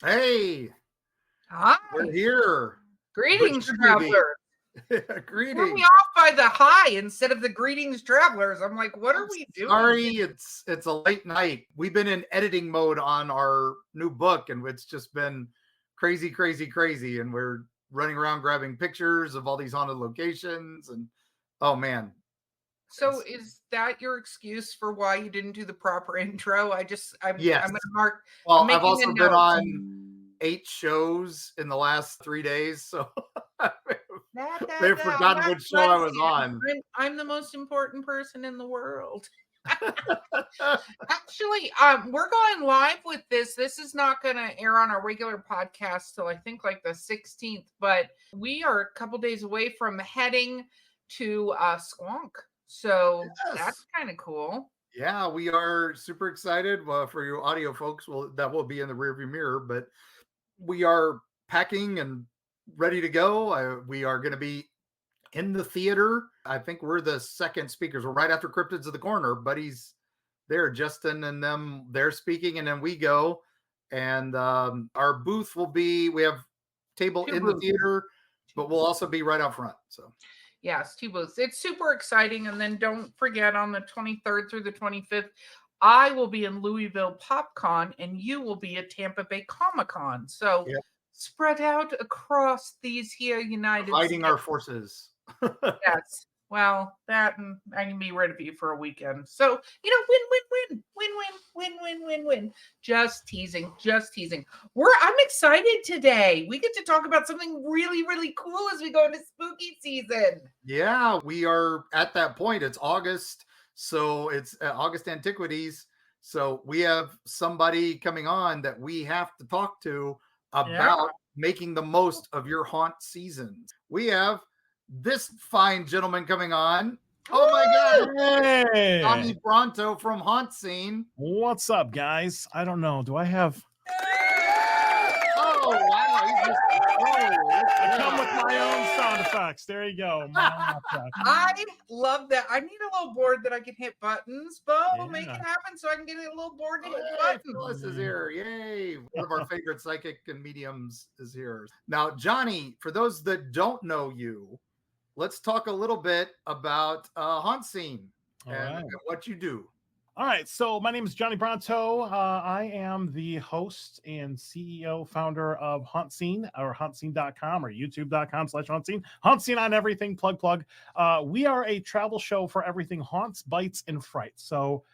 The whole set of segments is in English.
Hey, Hi. we're here. Greetings, But should we traveler. be? Threw me Greetings. off by the hi instead of the greetings, travelers. I'm like, what are we doing? Sorry, it's a late night. We've been in editing mode on our new book, and it's just been crazy, crazy, crazy. And we're running around grabbing pictures of all these haunted locations. And oh man. So is that your excuse for why you didn't do the proper intro? Yes. I'm gonna mark. Well, I'm making I've also a been note. on 8 shows in the last 3 days, so they've forgotten which show I was on. I'm the most important person in the world. Actually, we're going live with this. This is not going to air on our regular podcast till I think like the 16th, but we are a couple days away from heading to Squonk. So that's kind of cool. Yeah, we are super excited for you audio folks. Well, that will be in the rearview mirror, but we are packing and ready to go. We are going to be in the theater. I think we're the second speakers. We're right after Cryptids of the Corner. Buddy's there, Justin and them, they're speaking, and then we go. And our booth will be, we have table in the theater, but we'll also be right out front. So yes, 2 booths. It's super exciting. And then don't forget on the 23rd through the 25th, I will be in Louisville PopCon and you will be at Tampa Bay Comic-Con. So spread out across these here United fighting States. Our forces. Yes. Well, that and I can be rid of you for a weekend. So, win. Just teasing. I'm excited today. We get to talk about something really, really cool as we go into spooky season. Yeah, we are at that point. It's August. So it's August Antiquities. So we have somebody coming on that we have to talk to about making the most of your haunt seasons. We have this fine gentleman coming on. Oh my God. Hey. Tommy Bronto from Hauntscene. What's up, guys? I don't know. Do I have... Oh, wow. I come with my own sound effects. There you go. I love that. I need a little board that I can hit buttons. Bo, make it happen so I can get a little board to hit buttons. Phyllis is here. Yay. One of our favorite psychic and mediums is here. Now, Johnny, for those that don't know you, let's talk a little bit about Hauntscene and what you do. All right. So my name is Johnny Bronto. I am the host and CEO, founder of Hauntscene, or hauntscene.com or youtube.com/Hauntscene. Hauntscene on everything, plug. We are a travel show for everything haunts, bites, and frights. So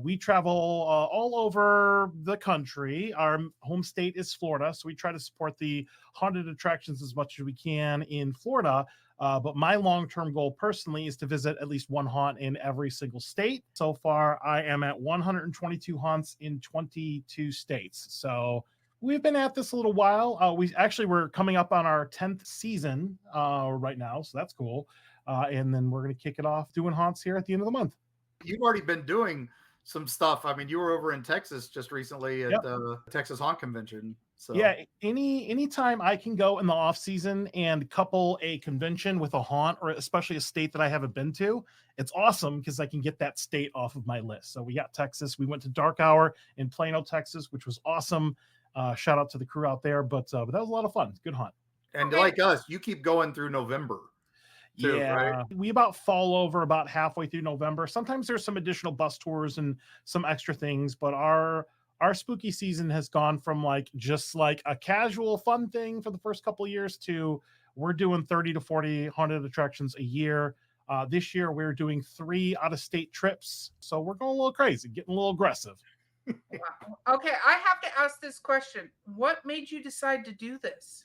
we travel all over the country. Our home state is Florida, so we try to support the haunted attractions as much as we can in Florida. But my long-term goal personally is to visit at least one haunt in every single state. So far, I am at 122 haunts in 22 states. So we've been at this a little while. We're coming up on our 10th season right now, so that's cool. And then we're going to kick it off doing haunts here at the end of the month. You've already been doing some stuff. I mean, you were over in Texas just recently at the Texas Haunt Convention. So yeah, anytime I can go in the off season and couple a convention with a haunt, or especially a state that I haven't been to, it's awesome because I can get that state off of my list. So we got Texas. We went to Dark Hour in Plano, Texas, which was awesome. Shout out to the crew out there, but that was a lot of fun. Good haunt. And like us, you keep going through November. Too, right? We about fall over about halfway through November. Sometimes there's some additional bus tours and some extra things, but our spooky season has gone from just a casual fun thing for the first couple of years to we're doing 30 to 40 haunted attractions a year. This year we're doing 3 out-of-state trips, so we're going a little crazy, getting a little aggressive. Wow. Okay, I have to ask this question. What made you decide to do this?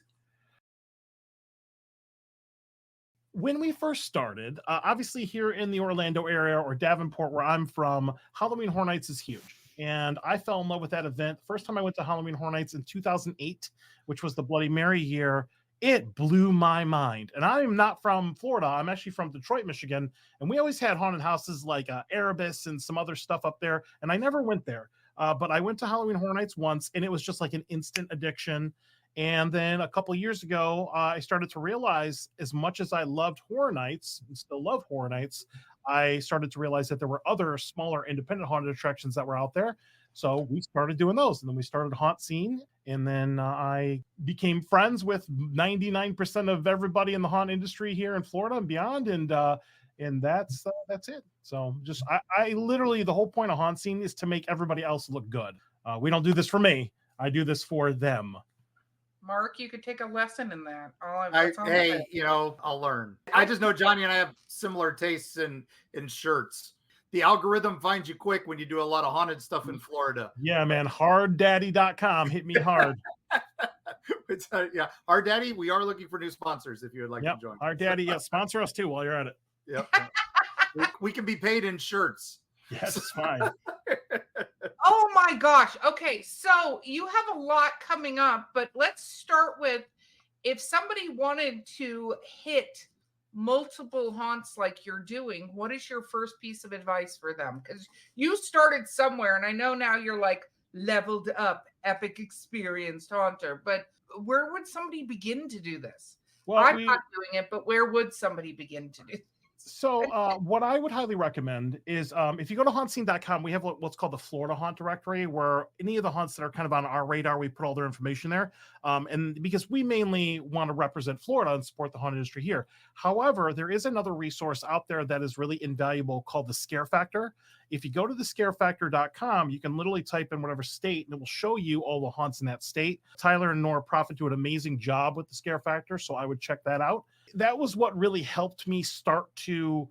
When we first started, obviously here in the Orlando area or Davenport, where I'm from, Halloween Horror Nights is huge. And I fell in love with that event. First time I went to Halloween Horror Nights in 2008, which was the Bloody Mary year, it blew my mind. And I'm not from Florida. I'm actually from Detroit, Michigan. And we always had haunted houses like Erebus and some other stuff up there. And I never went there. But I went to Halloween Horror Nights once, and it was just like an instant addiction. And then a couple of years ago, I started to realize, as much as I loved Horror Nights and still love Horror Nights, I started to realize that there were other smaller independent haunted attractions that were out there. So we started doing those. And then we started Hauntscene. And then I became friends with 99% of everybody in the haunt industry here in Florida and beyond. And that's it. So just I literally, the whole point of Hauntscene is to make everybody else look good. We don't do this for me. I do this for them. Mark, you could take a lesson in that. Hey, I'll learn. I just know Johnny and I have similar tastes in shirts. The algorithm finds you quick when you do a lot of haunted stuff in Florida. Yeah, man. Harddaddy.com. Hit me hard. Yeah. Hard Daddy, we are looking for new sponsors if you would like to join. Hard Daddy, yeah, sponsor us too while you're at it. Yep. We can be paid in shirts. Yes, it's fine. Oh my gosh. Okay, so you have a lot coming up, but let's start with, if somebody wanted to hit multiple haunts like you're doing, what is your first piece of advice for them? Because you started somewhere, and I know now you're like leveled up, epic experienced haunter, but where would somebody begin to do this? Well, I'm not doing it, but where would somebody begin to do this? So what I would highly recommend is if you go to hauntscene.com, we have what's called the Florida Haunt Directory, where any of the haunts that are kind of on our radar, we put all their information there. And because we mainly want to represent Florida and support the haunt industry here. However, there is another resource out there that is really invaluable called the Scare Factor. If you go to the scarefactor.com, you can literally type in whatever state and it will show you all the haunts in that state. Tyler and Nora Prophet do an amazing job with the Scare Factor, so I would check that out. That was what really helped me start to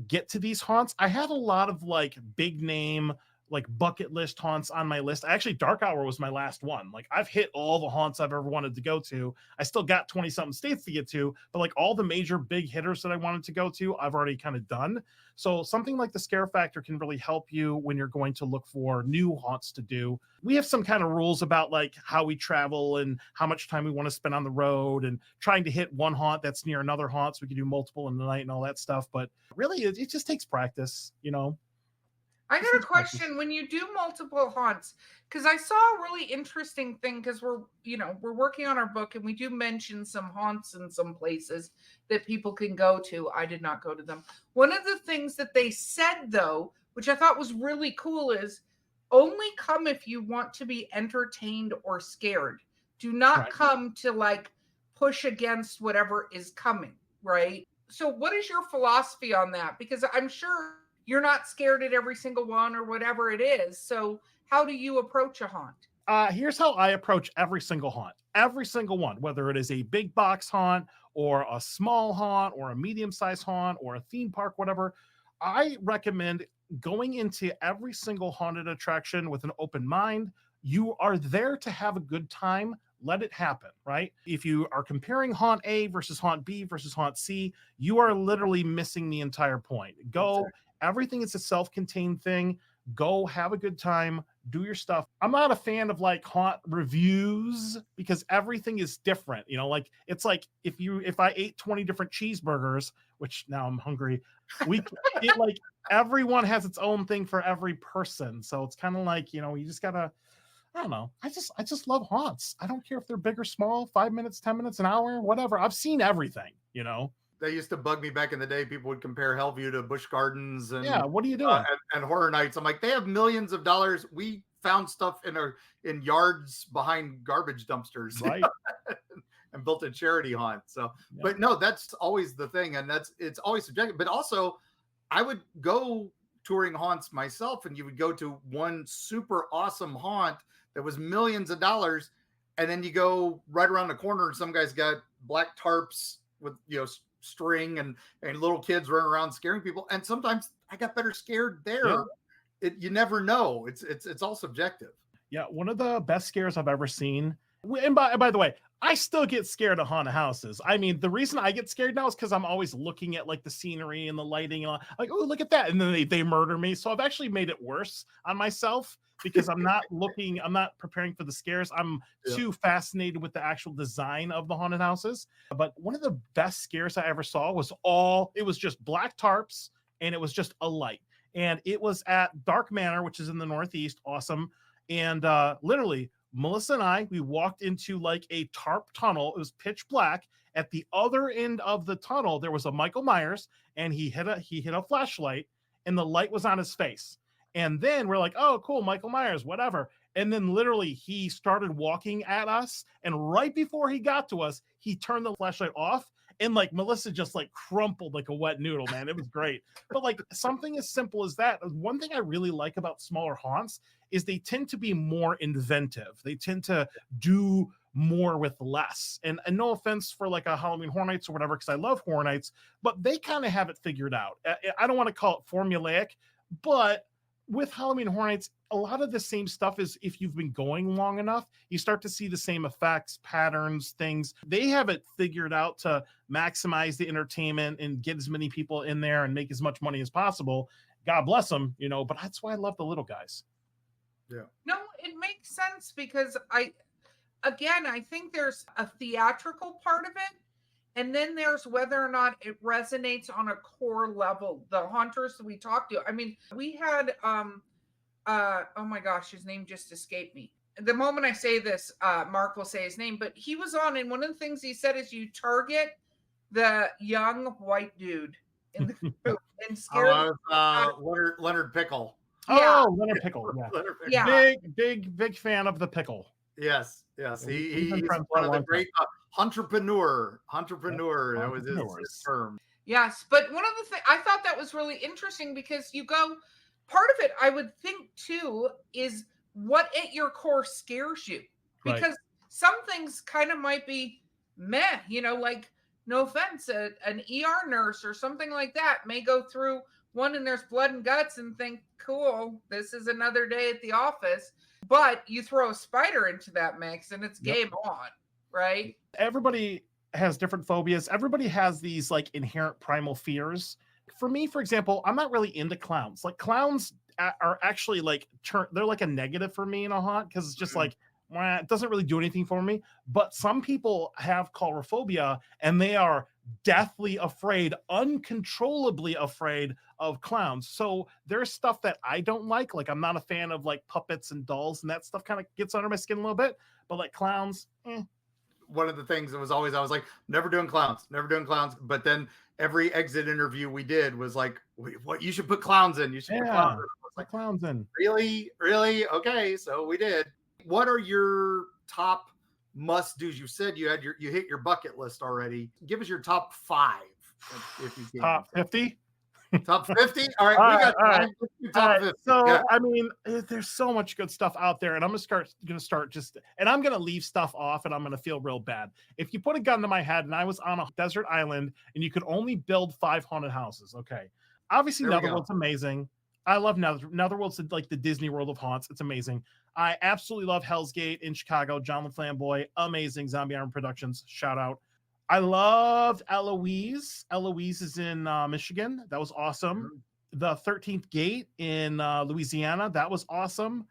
get to these haunts. I had a lot of like big name, like bucket list haunts on my list. Actually, Dark Hour was my last one. Like I've hit all the haunts I've ever wanted to go to. I still got 20 something states to get to, but like all the major big hitters that I wanted to go to, I've already kind of done. So something like the Scare Factor can really help you when you're going to look for new haunts to do. We have some kind of rules about like how we travel and how much time we want to spend on the road and trying to hit one haunt that's near another haunt so we can do multiple in the night and all that stuff. But really, it just takes practice, I got a question. When you do multiple haunts, because I saw a really interesting thing, because we're working on our book and we do mention some haunts in some places that people can go to. I did not go to them. One of the things that they said, though, which I thought was really cool, is only come if you want to be entertained or scared. Do not come to like push against whatever is coming, right? So what is your philosophy on that? Because I'm sure you're not scared at every single one or whatever it is. So how do you approach a haunt? Here's how I approach every single haunt. Every single one, whether it is a big box haunt or a small haunt or a medium-sized haunt or a theme park, whatever, I recommend going into every single haunted attraction with an open mind. You are there to have a good time. Let it happen, right? If you are comparing haunt A versus haunt B versus haunt C, you are literally missing the entire point. Go. Everything is a self-contained thing. Go have a good time, do your stuff. I'm not a fan of like haunt reviews because everything is different. Like it's like if I ate 20 different cheeseburgers, which now I'm hungry, like everyone has its own thing for every person. So it's kind of like, you just gotta, I don't know. I just love haunts. I don't care if they're big or small, 5 minutes, 10 minutes, an hour, whatever. I've seen everything, They used to bug me back in the day. People would compare Hellview to Busch Gardens and what are you doing? And Horror Nights. I'm like, they have millions of dollars. We found stuff in yards behind garbage dumpsters, right? And built a charity haunt. So, but no, that's always the thing, and it's always subjective. But also, I would go touring haunts myself, and you would go to one super awesome haunt that was millions of dollars, and then you go right around the corner, and some guy's got black tarps with string and little kids running around scaring people, and sometimes I got better scared there. You never know. It's all subjective. One of the best scares I've ever seen, and by the way, I still get scared of haunted houses. I mean, the reason I get scared now is because I'm always looking at like the scenery and the lighting and like, oh, look at that, and then they murder me. So I've actually made it worse on myself because I'm not preparing for the scares. I'm too fascinated with the actual design of the haunted houses. But one of the best scares I ever saw it was just black tarps and it was just a light. And it was at Dark Manor, which is in the Northeast. Awesome. And literally, Melissa and we walked into like a tarp tunnel. It was pitch black. At the other end of the tunnel, there was a Michael Myers, and he hit a flashlight, and the light was on his face. And then we're like, oh, cool, Michael Myers, whatever. And then literally he started walking at us. And right before he got to us, he turned the flashlight off. And like Melissa just like crumpled like a wet noodle, man. It was great. But like something as simple as that. One thing I really like about smaller haunts is they tend to be more inventive. They tend to do more with less. And no offense for like a Halloween Horror Nights or whatever, because I love Horror Nights, but they kind of have it figured out. I don't want to call it formulaic, but with Halloween Horror Nights, a lot of the same stuff is if you've been going long enough, you start to see the same effects, patterns, things. They have it figured out to maximize the entertainment and get as many people in there and make as much money as possible. God bless them, you know, but that's why I love the little guys. Yeah. No, it makes sense because I think there's a theatrical part of it. And then there's whether or not it resonates on a core level. The haunters that we talked to. I mean, we had oh my gosh, his name just escaped me. The moment I say this, Mark will say his name, but he was on, and one of the things he said is you target the young white dude in the group and scare Leonard Pickle. Yeah. Oh, Leonard Pickle. Yeah. Leonard Pickle. Yeah. Big fan of the pickle. Yes. He's been friends for one a of the long great entrepreneur. Yep. That was his term. Yes, but one of the things I thought that was really interesting because you go, part of it I would think too is what at your core scares you, because some things kind of might be meh, you know, like no offense, an ER nurse or something like that may go through one and there's blood and guts and think, cool, this is another day at the office. But you throw a spider into that mix and it's game on, right? Everybody has different phobias. Everybody has these like inherent primal fears. For me, for example, I'm not really into clowns. Like clowns are actually like they're like a negative for me in a haunt because it's just like it doesn't really do anything for me. But some people have coulrophobia and they are deathly afraid, uncontrollably afraid of clowns. So there's stuff that I don't like. Like I'm not a fan of like puppets and dolls, and that stuff kind of gets under my skin a little bit. But like clowns, One of the things that was always, I was like, never doing clowns. But then every exit interview we did was like, what you should put clowns in. You should put clowns in. I was like, clowns in. Really? Okay. So we did. What are your top must-dos? You said you hit your bucket list already. Give us your top 5 if you can. Top 50? Top 50? All right, All we got right. top 50. So Yeah. I mean, there's so much good stuff out there, and I'm gonna start just, and I'm gonna leave stuff off, and I'm gonna feel real bad. If you put a gun to my head, and I was on a desert island, and you could only build 5 haunted houses, okay. Obviously, Netherworld's amazing. I love Netherworld's like the Disney World of haunts. It's amazing. I absolutely love Hell's Gate in Chicago. John LaFlamboy, amazing. Zombie Arm Productions, shout out. I loved Eloise. Eloise is in Michigan. That was awesome. The 13th Gate in Louisiana. That was awesome.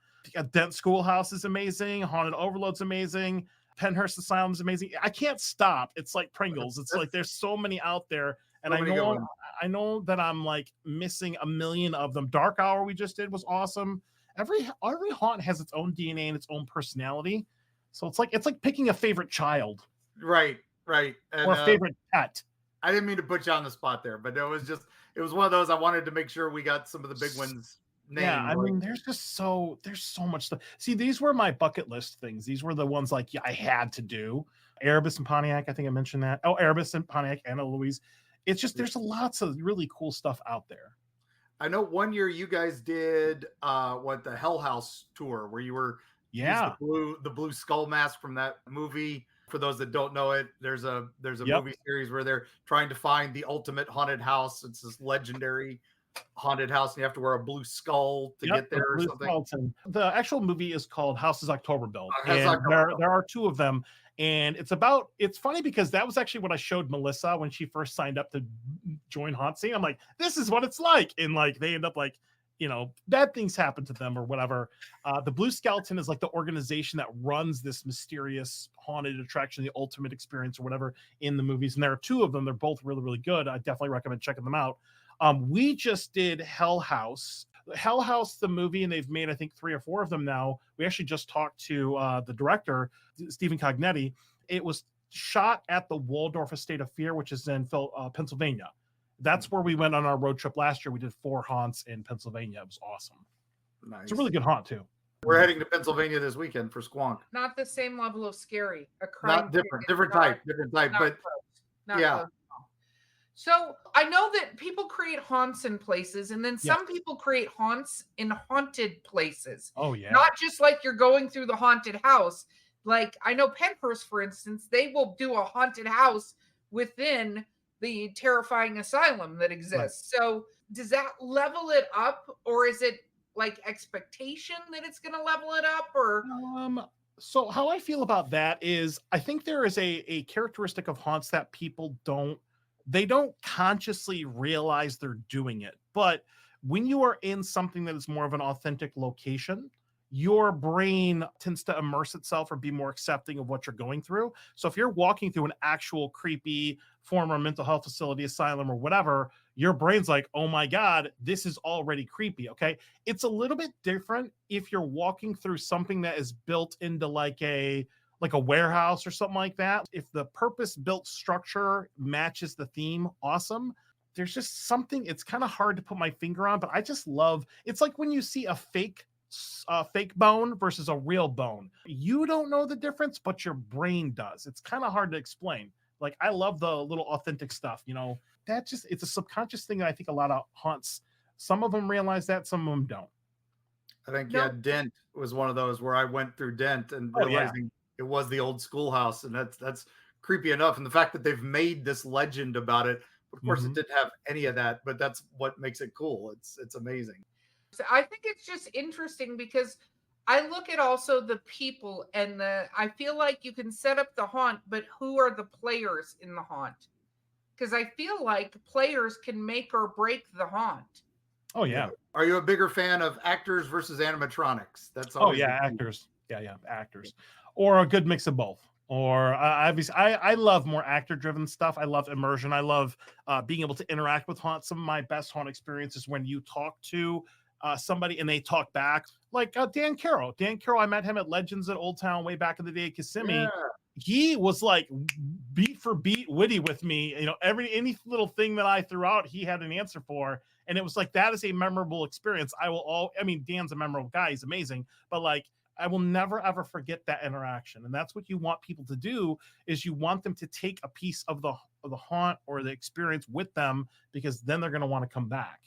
Dent Schoolhouse is amazing. Haunted Overload's amazing. Penhurst Asylum is amazing. I can't stop. It's like Pringles. It's like there's so many out there. And I know that I'm like missing a million of them. Dark Hour we just did was awesome. Every haunt has its own DNA and its own personality. So it's like picking a favorite child. Right. And, or a favorite pet. I didn't mean to put you on the spot there, but it was one of those. I wanted to make sure we got some of the big ones named. Yeah, I mean, there's so much stuff. See, these were my bucket list things. These were the ones like I had to do. Erebus and Pontiac, I think I mentioned that. Oh, Erebus and Pontiac, Anna Louise. It's just there's lots of really cool stuff out there. I know one year you guys did the Hell House tour where you were the blue skull mask from that movie. For those that don't know it, there's a movie series where they're trying to find the ultimate haunted house. It's this legendary haunted house, and you have to wear a blue skull to get there or something. Skeleton. The actual movie is called Houses October Built. And there are 2 of them. And it's funny because that was actually what I showed Melissa when she first signed up to join Hauntscene. I'm like, this is what it's like. And like, they end up like, you know, bad things happen to them or whatever. The Blue Skeleton is like the organization that runs this mysterious haunted attraction, the ultimate experience or whatever in the movies. And there are 2 of them. They're both really, really good. I definitely recommend checking them out. We just did Hell House, the movie, and they've made, I think, 3 or 4 of them now. We actually just talked to the director, Stephen Cognetti. It was shot at the Waldorf Estate of Fear, which is in Pennsylvania. That's where we went on our road trip last year. We did 4 haunts in Pennsylvania. It was awesome. Nice. It's a really good haunt too. We're heading to Pennsylvania this weekend for Squonk. Not the same level of scary. A Not crying different, chicken, different type, not but close. Not yeah. close at all. So I know that people create haunts in places, and then some people create haunts in haunted places. Oh yeah. Not just like you're going through the haunted house. Like I know Penhurst, for instance, they will do a haunted house within the terrifying asylum that exists. Right. So does that level it up, or is it like expectation that it's going to level it up? Or so how I feel about that is I think there is a characteristic of haunts that people don't consciously realize they're doing it. But when you are in something that is more of an authentic location, your brain tends to immerse itself or be more accepting of what you're going through. So if you're walking through an actual creepy former mental health facility, asylum, or whatever, your brain's like, oh my God, this is already creepy. Okay. It's a little bit different if you're walking through something that is built into like a warehouse or something like that. If the purpose-built structure matches the theme, awesome. There's just something, it's kind of hard to put my finger on, but I just love, it's like when you see a fake bone versus a real bone. You don't know the difference, but your brain does. It's kind of hard to explain. Like, I love the little authentic stuff, that just, it's a subconscious thing that I think a lot of haunts, some of them realize that, some of them don't. I think, Dent was one of those where I went through Dent and realizing it was the old schoolhouse, and that's creepy enough. And the fact that they've made this legend about it, of course, it didn't have any of that, but that's what makes it cool. It's amazing. I think it's just interesting because I look at also the people and I feel like you can set up the haunt, but who are the players in the haunt? Because I feel like players can make or break the haunt. Oh yeah. Are you a bigger fan of actors versus animatronics? That's always actors. Yeah, actors, or a good mix of both. Or obviously, I love more actor-driven stuff. I love immersion. I love being able to interact with haunt. Some of my best haunt experiences when you talk to somebody and they talk back, like Dan Carroll. Dan Carroll, I met him at Legends at Old Town way back in the day at Kissimmee. Yeah. He was like beat for beat witty with me. Any little thing that I threw out, he had an answer for. And it was like, that is a memorable experience. Dan's a memorable guy. He's amazing. But like, I will never, ever forget that interaction. And that's what you want people to do, is you want them to take a piece of the haunt or the experience with them, because then they're going to want to come back.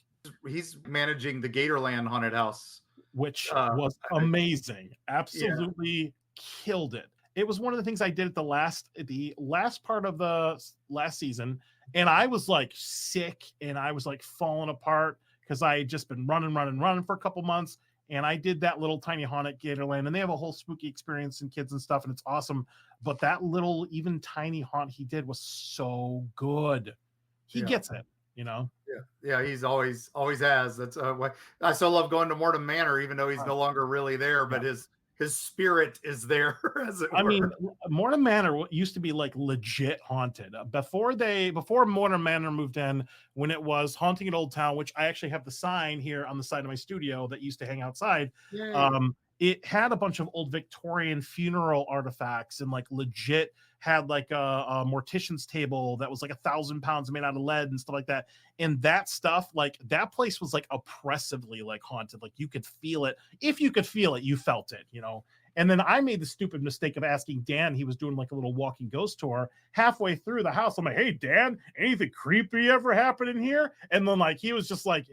He's managing the Gatorland haunted house, which was amazing. Absolutely killed it. It was one of the things I did at the last part of the last season. And I was like sick and I was like falling apart because I had just been running for a couple months. And I did that little tiny haunt at Gatorland, and they have a whole spooky experience and kids and stuff, and it's awesome. But that little, even tiny haunt he did was so good. He gets it, Yeah, he's always has. That's why I still love going to Mortem Manor, even though he's no longer really there, but his spirit is there. As it were. Mean, Mortem Manor used to be like legit haunted before Mortem Manor moved in, when it was Haunting at Old Town, which I actually have the sign here on the side of my studio that used to hang outside. It had a bunch of old Victorian funeral artifacts and like legit had like a mortician's table that was like 1,000 pounds made out of lead and stuff like that. And that stuff, like that place was like oppressively like haunted. Like you could feel it. If you could feel it, you felt it, And then I made the stupid mistake of asking Dan. He was doing like a little walking ghost tour. Halfway through the house, I'm like, hey, Dan, anything creepy ever happen in here? And then like he was just like,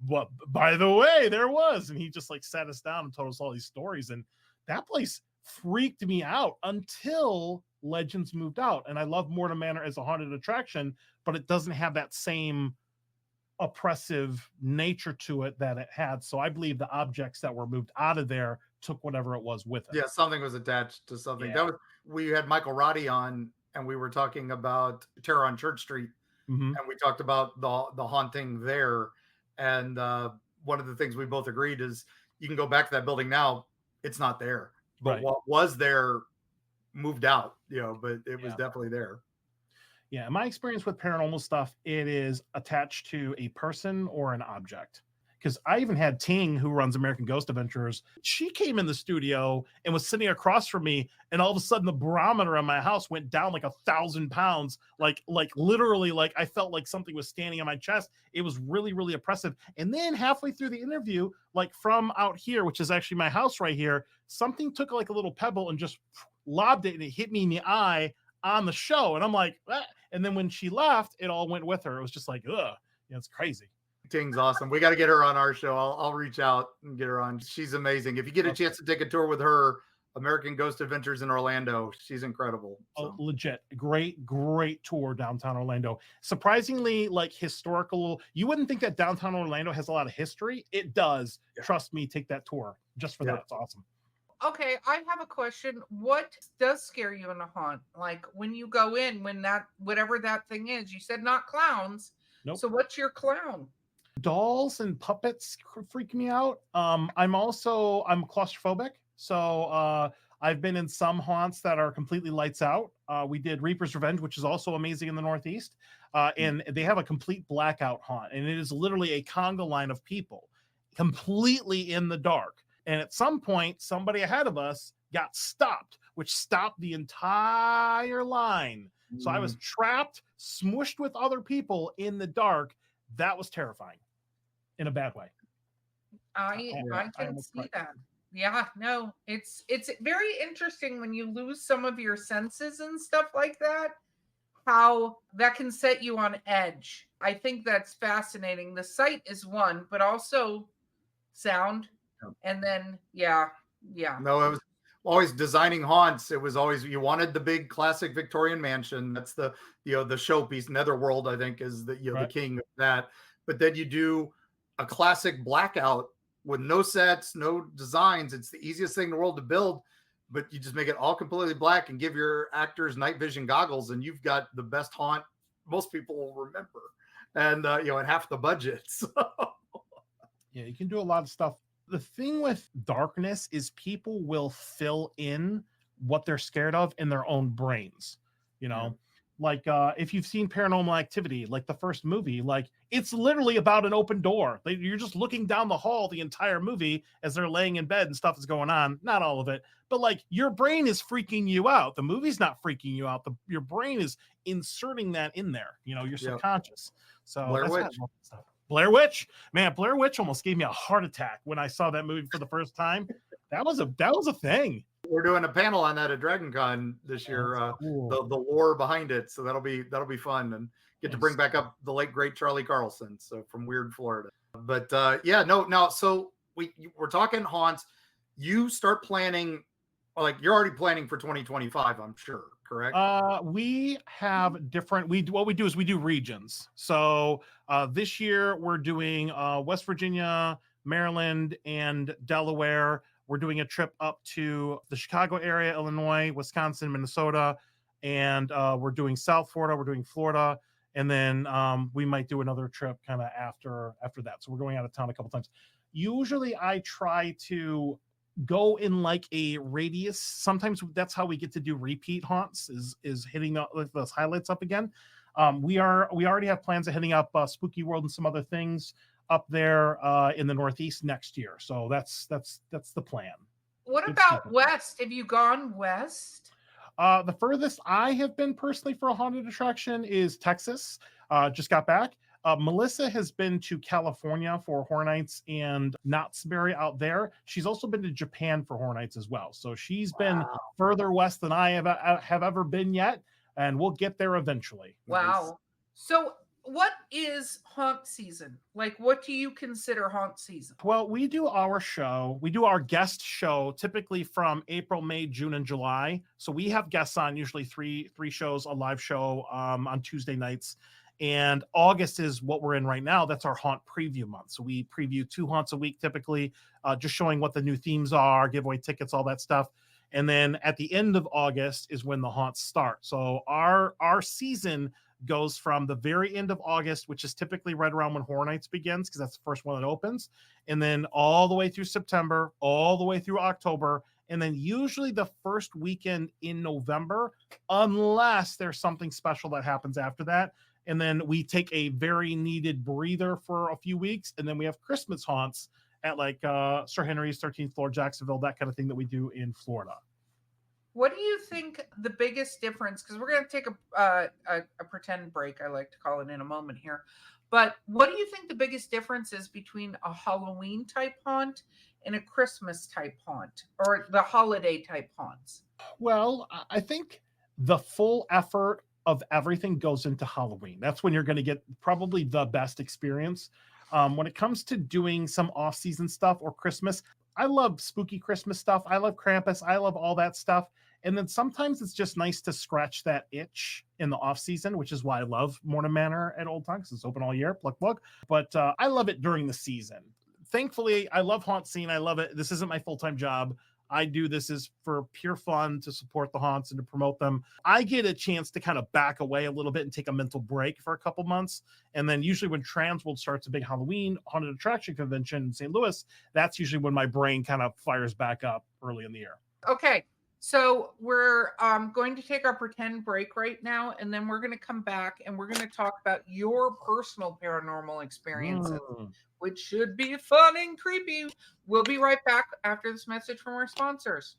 well, by the way, there was. And he just like sat us down and told us all these stories. And that place freaked me out until Legends moved out. And I love Mortem Manor as a haunted attraction, but it doesn't have that same oppressive nature to it that it had. So I believe the objects that were moved out of there took whatever it was with it. Yeah, something was attached to something. Yeah. We had Michael Roddy on, and we were talking about Terror on Church Street, and we talked about the haunting there. And one of the things we both agreed is you can go back to that building now, it's not there. But what was there moved out, but it was definitely there. Yeah, my experience with paranormal stuff, it is attached to a person or an object. because I even had Ting, who runs American Ghost Adventures. She came in the studio and was sitting across from me, and all of a sudden the barometer on my house went down like 1,000 pounds, like literally, like I felt like something was standing on my chest. It was really, really oppressive. And then halfway through the interview, like from out here, which is actually my house right here, something took like a little pebble and just lobbed it, and it hit me in the eye on the show. And I'm like, ah. And then when she left, it all went with her. It was just like, ugh, it's crazy. Ting's awesome. We got to get her on our show. I'll reach out and get her on. She's amazing. If you get a chance to take a tour with her, American Ghost Adventures in Orlando, she's incredible. So. Legit. Great tour downtown Orlando. Surprisingly, like historical. You wouldn't think that downtown Orlando has a lot of history. It does. Yeah. Trust me, take that tour just for that. It's awesome. Okay, I have a question. What does scare you in a haunt? Like when you go in, when that, whatever that thing is, you said not clowns. Nope. So what's your clown? Dolls and puppets freak me out. I'm claustrophobic. So I've been in some haunts that are completely lights out. We did Reaper's Revenge, which is also amazing in the Northeast. And they have a complete blackout haunt. And it is literally a conga line of people completely in the dark. And at some point, somebody ahead of us got stopped, which stopped the entire line. So I was trapped, smushed with other people in the dark. That was terrifying in a bad way. I can see that. Yeah, no, it's very interesting when you lose some of your senses and stuff like that, how that can set you on edge. I think that's fascinating. The sight is one, but also sound. And then, yeah. No, it was always designing haunts. It was always, you wanted the big classic Victorian mansion. That's the showpiece. Netherworld, I think, is the the king of that. But then you do a classic blackout with no sets, no designs. It's the easiest thing in the world to build, but you just make it all completely black and give your actors night vision goggles, and you've got the best haunt most people will remember. And at half the budget. So. Yeah, you can do a lot of stuff. The thing with darkness is people will fill in what they're scared of in their own brains. Like if you've seen Paranormal Activity, like the first movie, like it's literally about an open door. You're just looking down the hall the entire movie as they're laying in bed and stuff is going on. Not all of it, but like your brain is freaking you out. The movie's not freaking you out. Your brain is inserting that in there, your subconscious. So Blair Witch. Blair Witch, man, Blair Witch almost gave me a heart attack when I saw that movie for the first time. That was a thing. We're doing a panel on that at DragonCon this year. Cool. The lore behind it, so that'll be fun, and get to bring back up the late great Charlie Carlson, so from Weird Florida. But so we're talking haunts. You start planning, like you're already planning for 2025, I'm sure. Correct. We have different. What we do is we do regions. So this year we're doing West Virginia, Maryland, and Delaware. We're doing a trip up to the Chicago area, Illinois, Wisconsin, Minnesota, and we're doing South Florida. We're doing Florida, and then we might do another trip kind of after that. So we're going out of town a couple times. Usually, I try to go in like a radius. Sometimes that's how we get to do repeat haunts is hitting those highlights up again. We already have plans of hitting up Spooky World and some other things up there in the Northeast next year. So that's the plan. What about west? Have you gone west? The furthest I have been personally for a haunted attraction is Texas. Just got back. Melissa has been to California for Horror Nights and Knott's Berry out there. She's also been to Japan for Horror Nights as well. So she's been further west than I have ever been yet, and we'll get there eventually. Wow. Nice. So what is haunt season? Like, what do you consider haunt season? Well, we do our show. We do our guest show typically from April, May, June, and July. So we have guests on, usually three shows, a live show on Tuesday nights. And August is what we're in right now. That's our haunt preview month. So we preview 2 haunts a week, typically, just showing what the new themes are, give away tickets, all that stuff. And then at the end of August is when the haunts start. So our season goes from the very end of August, which is typically right around when Horror Nights begins, because that's the first one that opens, and then all the way through September, all the way through October, and then usually the first weekend in November, unless there's something special that happens after that. And then we take a very needed breather for a few weeks. And then we have Christmas haunts at like Sir Henry's 13th floor, Jacksonville, that kind of thing that we do in Florida. What do you think the biggest difference, because we're going to take a pretend break, I like to call it, in a moment here. But what do you think the biggest difference is between a Halloween type haunt and a Christmas type haunt, or the holiday type haunts? Well, I think the full effort of everything goes into Halloween. That's when you're going to get probably the best experience. When it comes to doing some off-season stuff or Christmas, I love spooky Christmas stuff. I love Krampus. I love all that stuff. And then sometimes it's just nice to scratch that itch in the off season, which is why I love Morning Manor at Old Town, because it's open all year, plug, plug. But I love it during the season. Thankfully, I love Hauntscene. I love it. This isn't my full-time job. I do this is for pure fun, to support the haunts and to promote them. I get a chance to kind of back away a little bit and take a mental break for a couple months. And then usually when Transworld starts a big Halloween haunted attraction convention in St. Louis, that's usually when my brain kind of fires back up early in the year. Okay, so we're going to take our pretend break right now, and then we're going to come back and we're going to talk about your personal paranormal experiences, which should be fun and creepy. We'll be right back after this message from our sponsors.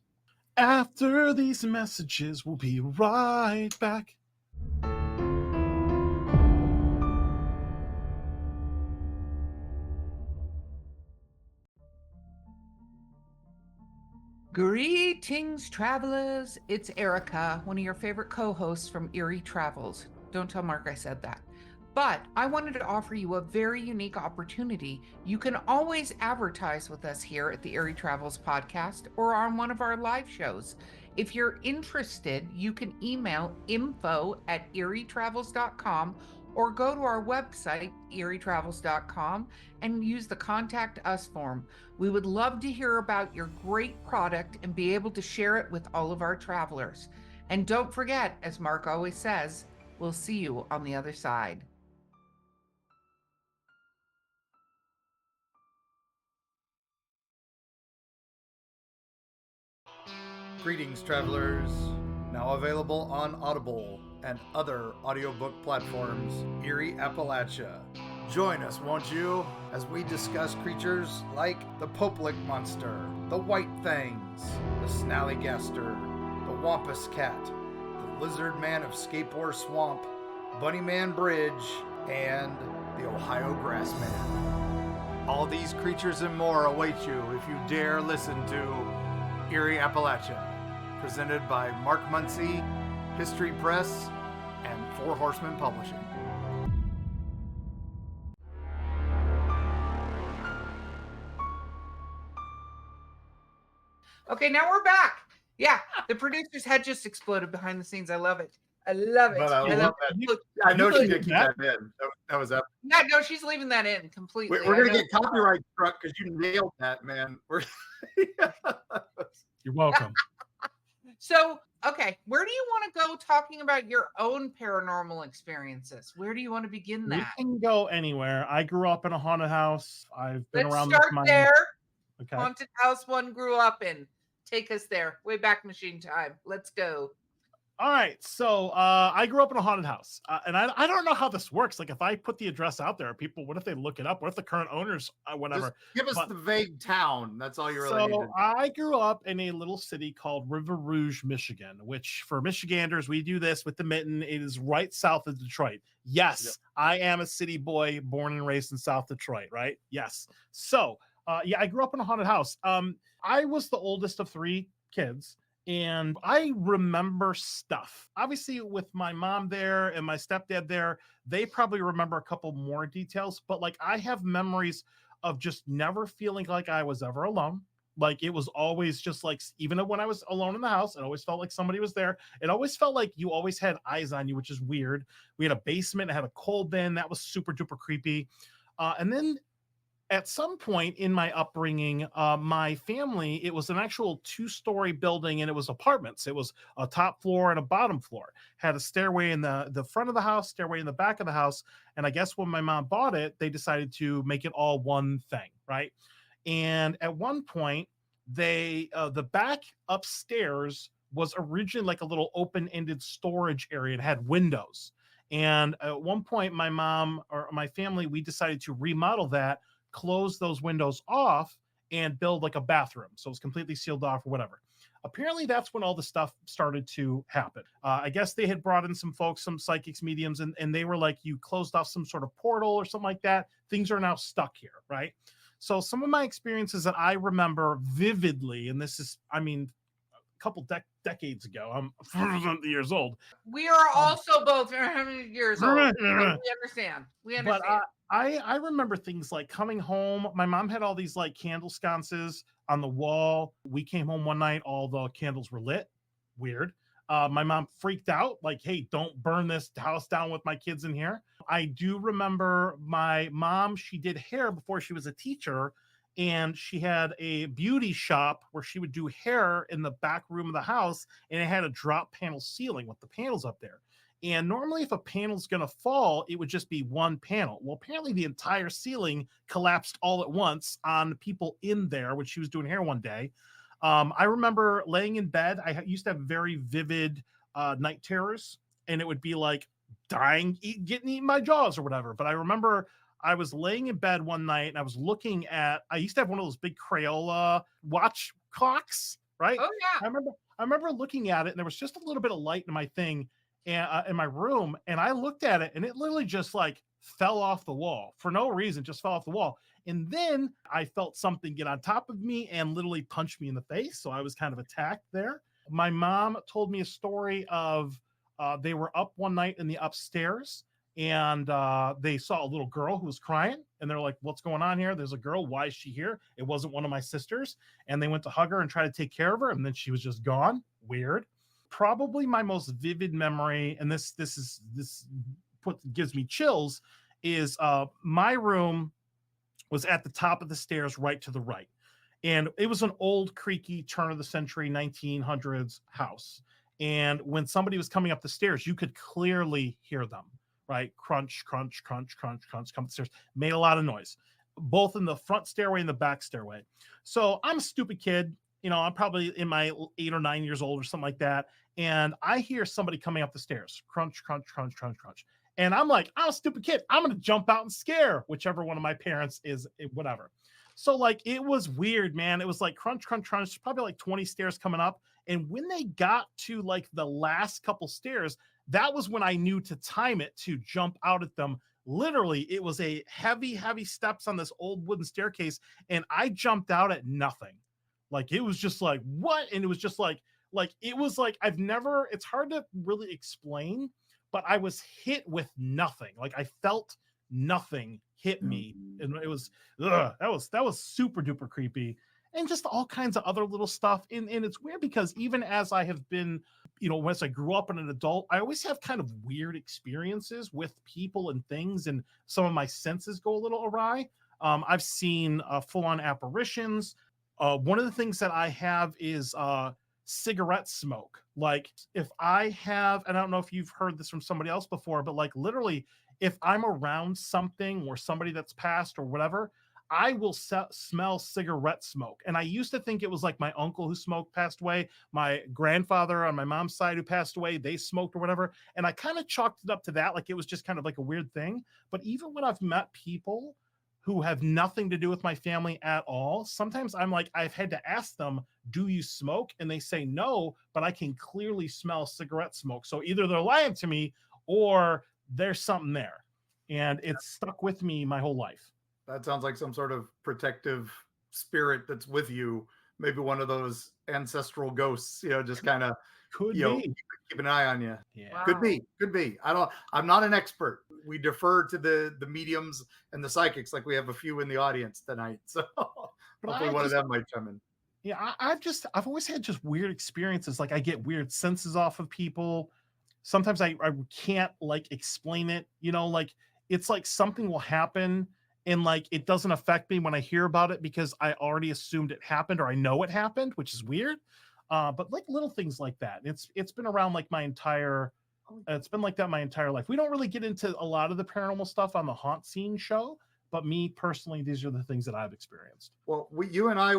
After these messages, we'll be right back. Greetings, travelers. It's Erica, one of your favorite co-hosts from Eerie Travels. Don't tell Mark I said that. But I wanted to offer you a very unique opportunity. You can always advertise with us here at the Eerie Travels podcast or on one of our live shows. If you're interested, you can email info@eerietravels.com or go to our website, eerietravels.com, and use the Contact Us form. We would love to hear about your great product and be able to share it with all of our travelers. And don't forget, as Mark always says, we'll see you on the other side. Greetings, travelers. Now available on Audible and other audiobook platforms, Eerie Appalachia. Join us, won't you, as we discuss creatures like the Popelick Monster, the White Fangs, the Snallygaster, the Wampus Cat, the Lizard Man of Scapore Swamp, Bunny Man Bridge, and the Ohio Grassman. All these creatures and more await you if you dare listen to Eerie Appalachia, presented by Mark Muncy, History Press, and Four Horsemen Publishing. Okay, now we're back. Yeah, the producer's head just exploded behind the scenes. I love it. I love it. But I love that. Look, I know you she did keep that? that in. That was up. yeah, no, she's leaving that in completely. We're going to get copyright struck because you nailed that, man. You're welcome. So, okay, where do you want to go talking about your own paranormal experiences? Where do you want to begin We that? can go anywhere. I grew up in a haunted house. I've been Let's around start this there. Okay. Haunted house one grew up in. Take us there. Way back machine time. Let's go. All right. So I grew up in a haunted house. And I don't know how this works. Like if I put the address out there, people, what if they look it up? What if the current owners, whatever? Just give us the vague town. That's all you really need to do. I grew up in a little city called River Rouge, Michigan, which for Michiganders, we do this with the mitten. It is right south of Detroit. Yes, yep. I am a city boy born and raised in South Detroit, right? Yes. So yeah, I grew up in a haunted house. I was the oldest of three kids. And I remember stuff. Obviously, with my mom there and my stepdad there, they probably remember a couple more details. But like, I have memories of just never feeling like I was ever alone. Like it was always just like, even when I was alone in the house, it always felt like somebody was there. It always felt like you always had eyes on you, which is weird. We had a basement, it had a coal bin. That was super duper creepy. And then at some point in my upbringing, my family, it was an actual 2-story building and it was apartments. It was a top floor and a bottom floor. Had a stairway in the front of the house, stairway in the back of the house. And I guess when my mom bought it, they decided to make it all one thing, right? And at one point, they the back upstairs was originally like a little open-ended storage area. It had windows. And at one point, my mom or my family, we decided to remodel that, close those windows off, and build like a bathroom. So it's completely sealed off or whatever. Apparently, that's when all the stuff started to happen. I guess they had brought in some folks, some psychics, mediums, and they were like, you closed off some sort of portal or something like that. Things are now stuck here, right? So some of my experiences that I remember vividly, and this is, I mean, a couple decades ago, I'm 40 years old. We are also both years old. So we understand. We understand. But I remember things like coming home. My mom had all these like candle sconces on the wall. We came home one night, all the candles were lit. Weird. My mom freaked out, like, hey, don't burn this house down with my kids in here. I do remember my mom, she did hair before she was a teacher, and she had a beauty shop where she would do hair in the back room of the house, and it had a drop panel ceiling with the panels up there. And normally, if a panel's going to fall, it would just be one panel. Well, apparently, the entire ceiling collapsed all at once on people in there when she was doing hair one day. I remember laying in bed. I used to have very vivid night terrors, and it would be like dying, getting eaten by jaws or whatever. But I remember I was laying in bed one night, and I was looking at. I used to have one of those big Crayola watch clocks, right? Oh yeah. I remember looking at it, and there was just a little bit of light in my thing. In my room, and I looked at it, and it literally just like fell off the wall for no reason, just fell off the wall. And then I felt something get on top of me and literally punch me in the face. So I was kind of attacked there. My mom told me a story of they were up one night in the upstairs, and they saw a little girl who was crying, and they're like, what's going on here? There's a girl. Why is she here? It wasn't one of my sisters. And they went to hug her and try to take care of her, and then she was just gone. Weird. Probably my most vivid memory, and this gives me chills, is my room was at the top of the stairs right to the right. And it was an old, creaky, turn of the century, 1900s house. And when somebody was coming up the stairs, you could clearly hear them, right? Crunch, crunch, crunch, crunch, crunch, come up the stairs. Made a lot of noise, both in the front stairway and the back stairway. So I'm a stupid kid. You know, I'm probably in my 8 or 9 years old or something like that. And I hear somebody coming up the stairs, crunch, crunch, crunch, crunch, crunch. And I'm like, I'm a stupid kid. I'm going to jump out and scare whichever one of my parents is, whatever. So like, it was weird, man. It was like crunch, crunch, crunch, probably like 20 stairs coming up. And when they got to like the last couple stairs, that was when I knew to time it to jump out at them. Literally, it was a heavy, heavy steps on this old wooden staircase. And I jumped out at nothing. Like, it was just like, what? And it was just like, it was like, it's hard to really explain, but I was hit with nothing. Like, I felt nothing hit me. And it was, that was super duper creepy. And just all kinds of other little stuff. And it's weird because even as I have been, you know, once I grew up as an adult, I always have kind of weird experiences with people and things. And some of my senses go a little awry. I've seen full-on apparitions. One of the things that I have is cigarette smoke. Like, if I have, and I don't know if you've heard this from somebody else before, but like literally, if I'm around something or somebody that's passed or whatever, I will smell cigarette smoke. And I used to think it was like my uncle who smoked passed away, my grandfather on my mom's side who passed away, they smoked or whatever. And I kind of chalked it up to that. Like, it was just kind of like a weird thing. But even when I've met people who have nothing to do with my family at all, sometimes I'm like, I've had to ask them, do you smoke? And they say no, but I can clearly smell cigarette smoke. So either they're lying to me or there's something there. And it's stuck with me my whole life. That sounds like some sort of protective spirit that's with you. Maybe one of those ancestral ghosts, you know, just kind of keep an eye on you. Yeah. Wow. Could be. I'm not an expert. We defer to the mediums and the psychics, like we have a few in the audience tonight. So hopefully one of them might come in. Yeah, I've always had just weird experiences. Like, I get weird senses off of people. Sometimes I can't like explain it, you know, like it's like something will happen and like it doesn't affect me when I hear about it because I already assumed it happened or I know it happened, which is weird. But like little things like that. It's been around like it's been like that my entire life. We don't really get into a lot of the paranormal stuff on the Hauntscene show, but me personally, these are the things that I've experienced. Well, you and I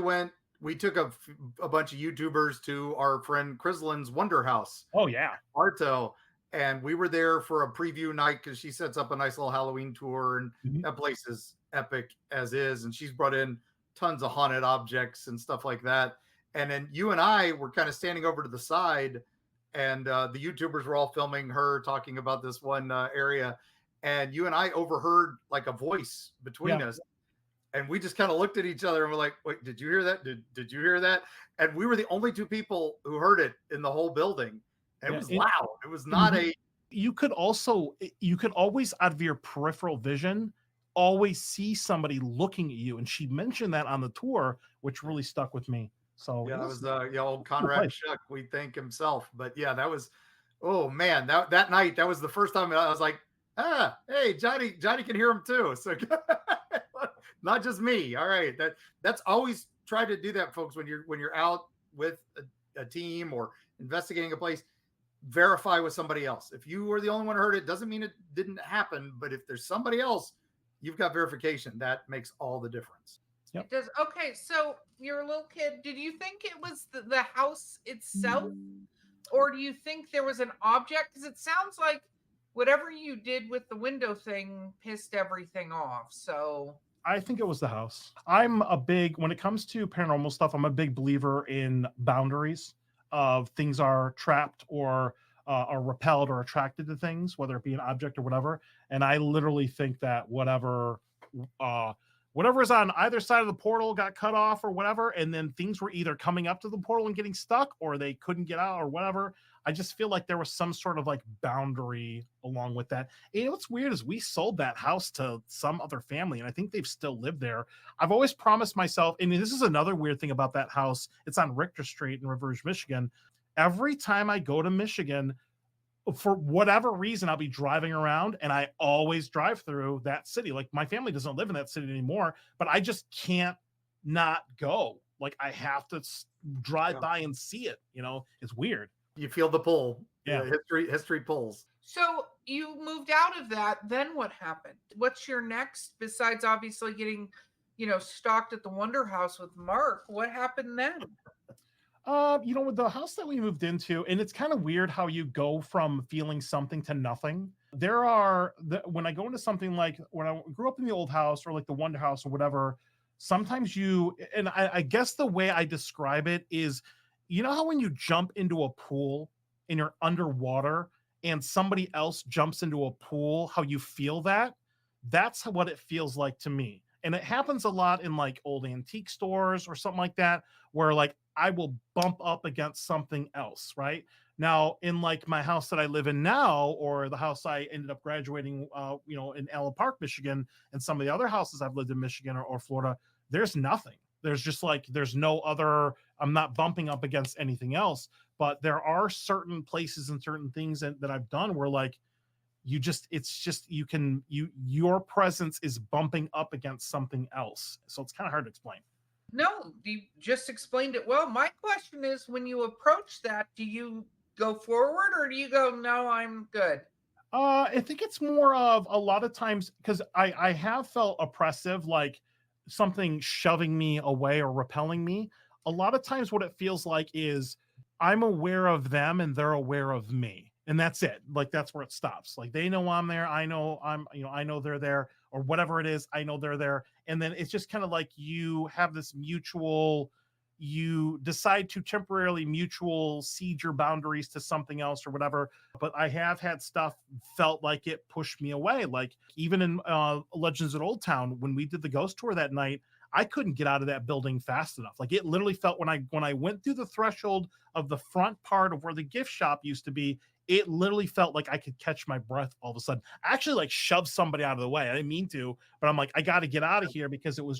we took a bunch of YouTubers to our friend Chrislin's Wonder House. Oh yeah. Arto. and we were there for a preview night because she sets up a nice little Halloween tour, and that place is epic as is. And she's brought in tons of haunted objects and stuff like that. And then you and I were kind of standing over to the side, and the YouTubers were all filming her talking about this one area. And you and I overheard like a voice between us. And we just kind of looked at each other and we're like, wait, did you hear that? Did you hear that? And we were the only two people who heard it in the whole building. And it was loud. It was not you could always, out of your peripheral vision, always see somebody looking at you. And she mentioned that on the tour, which really stuck with me. So yeah, that was old Conrad Shuck, we thank himself. But yeah, that was, oh man, that night, that was the first time I was like, hey, Johnny can hear him too. So not just me. All right. That's always try to do that, folks, when you're out with a team or investigating a place. Verify with somebody else. If you were the only one who heard it, doesn't mean it didn't happen. But if there's somebody else, you've got verification. That makes all the difference. It does. Okay, so you're a little kid. Did you think it was the house itself, or do you think there was an object? Because it sounds like whatever you did with the window thing pissed everything off. So I think it was the house. When it comes to paranormal stuff, I'm a big believer in boundaries of things are trapped or are repelled or attracted to things, whether it be an object or whatever. And I literally think that whatever is on either side of the portal got cut off or whatever, and then things were either coming up to the portal and getting stuck or they couldn't get out or whatever. I just feel like there was some sort of like boundary along with that. And what's weird is we sold that house to some other family, and I think they've still lived there. I've always promised myself, and this is another weird thing about that house. It's on Richter Street in River Rouge, Michigan. Every time I go to Michigan, for whatever reason, I'll be driving around and I always drive through that city. Like my family doesn't live in that city anymore, but I just can't not go. Like I have to drive by and see it. It's weird. You feel the pull. Yeah. History pulls. So you moved out of that. Then what happened? What's your next, besides obviously getting, stalked at the Wonder House with Mark? What happened then? With the house that we moved into, and it's kind of weird how you go from feeling something to nothing. When I go into something like when I grew up in the old house or like the Wonder House or whatever, sometimes I guess the way I describe it is, how when you jump into a pool and you're underwater and somebody else jumps into a pool, how you feel that's what it feels like to me. And it happens a lot in like old antique stores or something like that, where like I will bump up against something else, right? Now, in like my house that I live in now, or the house I ended up graduating, in Allen Park, Michigan, and some of the other houses I've lived in Michigan or Florida, there's nothing. There's just like, there's no other, I'm not bumping up against anything else, but there are certain places and certain things that I've done where like, your presence is bumping up against something else. So it's kind of hard to explain. No, you just explained it well. My question is, when you approach that, do you go forward or do you go, no, I'm good? I think it's more of a lot of times, because I have felt oppressive, like something shoving me away or repelling me. A lot of times what it feels like is I'm aware of them and they're aware of me. And that's it. Like, that's where it stops. Like, they know I'm there. I know I know they're there, or whatever it is. I know they're there. And then it's just kind of like you have this you decide to temporarily mutual cede your boundaries to something else or whatever. But I have had stuff felt like it pushed me away. Like even in Legends at Old Town, when we did the ghost tour that night, I couldn't get out of that building fast enough. Like it literally felt when I went through the threshold of the front part of where the gift shop used to be, it literally felt like I could catch my breath all of a sudden. I actually like shoved somebody out of the way. I didn't mean to, but I'm like, I got to get out of here because it was,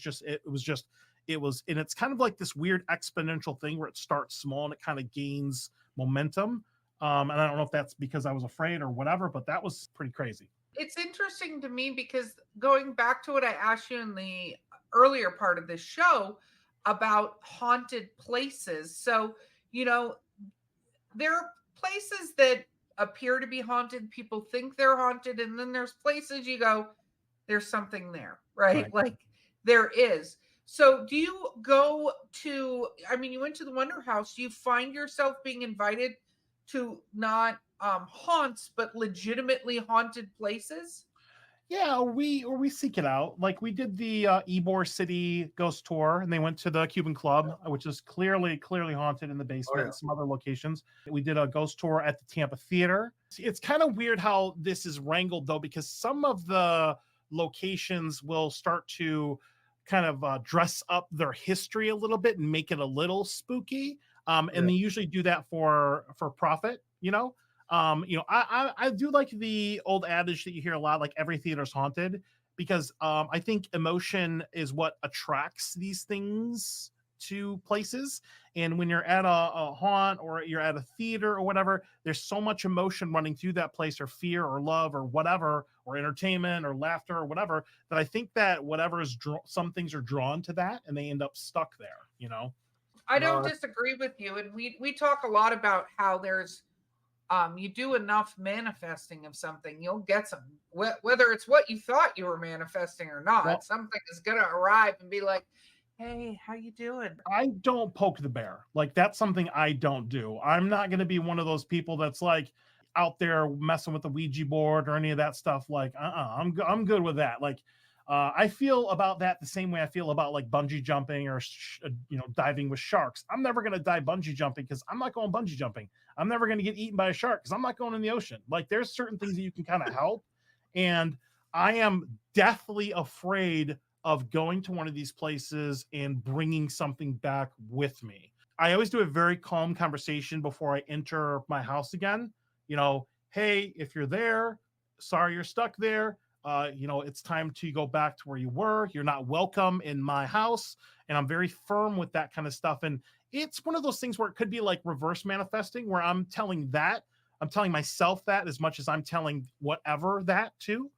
and it's kind of like this weird exponential thing where it starts small and it kind of gains momentum. And I don't know if that's because I was afraid or whatever, but that was pretty crazy. It's interesting to me because going back to what I asked you in the earlier part of this show about haunted places. So, there are places that appear to be haunted. People think they're haunted. And then there's places you go, there's something there, right? Like there is. So do you go to, you went to the Wonder House. Do you find yourself being invited to not haunts, but legitimately haunted places? Yeah, or we seek it out. Like we did the Ybor City ghost tour, and they went to the Cuban Club, which is clearly haunted in the basement, and some other locations. We did a ghost tour at the Tampa Theater. It's kind of weird how this is wrangled though, because some of the locations will start to kind of dress up their history a little bit and make it a little spooky. And they usually do that for profit, I do like the old adage that you hear a lot, like every theater's haunted, because I think emotion is what attracts these things to places. And when you're at a haunt or you're at a theater or whatever, there's so much emotion running through that place, or fear or love or whatever, or entertainment or laughter or whatever, that I think that whatever is some things are drawn to that and they end up stuck there. I don't disagree with you. And we talk a lot about how there's you do enough manifesting of something, you'll get some, whether it's what you thought you were manifesting or not, something is going to arrive and be like, hey, how you doing? I don't poke the bear. Like, that's something I don't do. I'm not going to be one of those people that's like out there messing with the Ouija board or any of that stuff. Like, I'm good with that. Like, I feel about that the same way I feel about like bungee jumping or diving with sharks. I'm never going to dive bungee jumping because I'm not going bungee jumping. I'm never going to get eaten by a shark because I'm not going in the ocean. Like, there's certain things that you can kind of help, and I am deathly afraid of going to one of these places and bringing something back with me. I always do a very calm conversation before I enter my house again. Hey, if you're there, sorry you're stuck there. It's time to go back to where you were. You're not welcome in my house. And I'm very firm with that kind of stuff. And it's one of those things where it could be like reverse manifesting, where I'm telling myself that as much as I'm telling whatever that to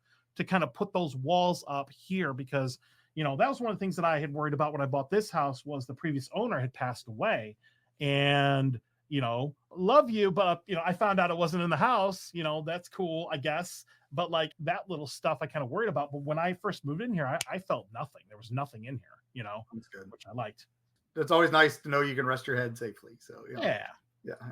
kind of put those walls up here, because that was one of the things that I had worried about when I bought this house, was the previous owner had passed away. And love you, but I found out it wasn't in the house. That's cool, I guess. But like that little stuff I kind of worried about. But when I first moved in here, I felt nothing. There was nothing in here, That's good, which I liked. It's always nice to know you can rest your head safely. So yeah,